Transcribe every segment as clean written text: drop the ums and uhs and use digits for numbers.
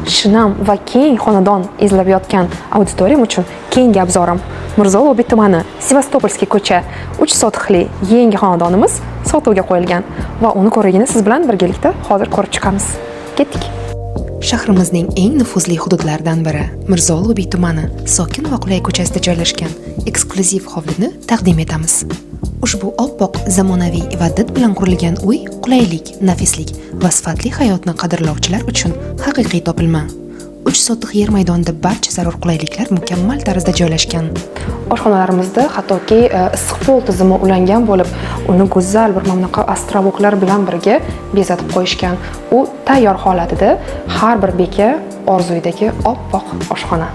shinam va keng xonadon izlab yotgan auditoriyam uchun keyingi abzorim. Mirzo Ulug'bek tumani, Sevastopolskiy ko'cha, 3 sotixli yangi xonadonimiz sotuvga qo'yilgan va uni ko'rigini siz bilan birgalikda hozir ko'rib chiqamiz. Ketdik. Shahrimizning eng nufuzli hududlaridan biri Mirzo Ulug'bek tumani Sokin va qulay ko'chasida joylashgan eksklyuziv hovlini taqdim etamiz. Ushbu oppoq, zamonaviy va did bilan qurilgan uy qulaylik, nafislik va sifatli hayotni qadrlovchilar uchun haqiqiy topilma. 3 sotix yer maydonida barcha zarur qulayliklar mukammal tarzda joylashgan. Oshxonalarimizda hattoki issiq pol tizimi ulangan bo'lib, uni go'zal bir mamlaqa astravoklar bilan birga bezatib qo'yishgan. U tayyor holatida har bir beka orzuyidagi oppoq oshxona.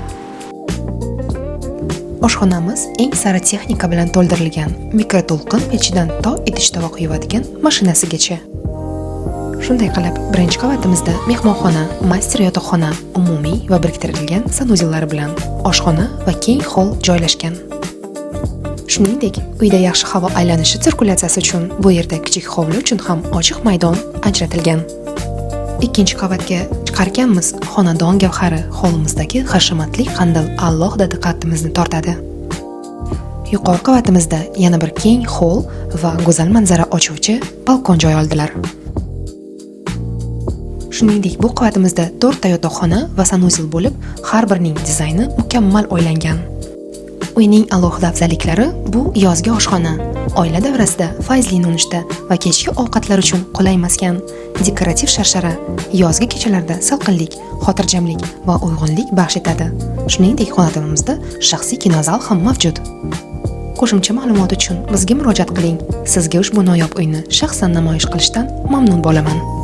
Oshxonamiz eng sara texnika bilan to'ldirilgan. Mikroto'lqin pechidan to idish tovoq yuvadigan mashinasigacha. Shunday qilib, birinchi qavatimizda mehmonxona, master yotoqxona, umumiy va biriktirilgan sanuzellari bilan oshxona va keng hol joylashgan. Shuningdek, uyda yaxshi havo aylanishi sirkulyatsiyasi uchun bu yerda kichik hovli uchun ham ochiq maydon ajratilgan. Ikkinchi qavatga chiqarkanmiz, xonadon gavhari hovlimizdagi hashamatli qandil alohida diqqatimizni tortadi. Yuqori qavatimizda yana bir keng hol va go'zal manzara ochuvchi balkon joy oldilar. Shuningdek, bu qavatimizda 4 ta yotoqxona va sanuzel bo'lib, har birining dizayni mukammal o'ylangan. Uyning alohida afzalliklari bu yozgi oshxona, oila davrasida fayzli nonushta va kechki ovqatlar uchun qulay maskan, dekorativ sharshara, yozgi kechalarda salqinlik, xotirjamlik va uyg'unlik baxsh etadi. Shuningdek, xonadonimizda shaxsiy kinozal ham mavjud. Qo'shimcha ma'lumot uchun bizga murojaat qiling. Sizga ushbu noyob uyni shaxsan namoyish qilishdan mamnun bo'laman.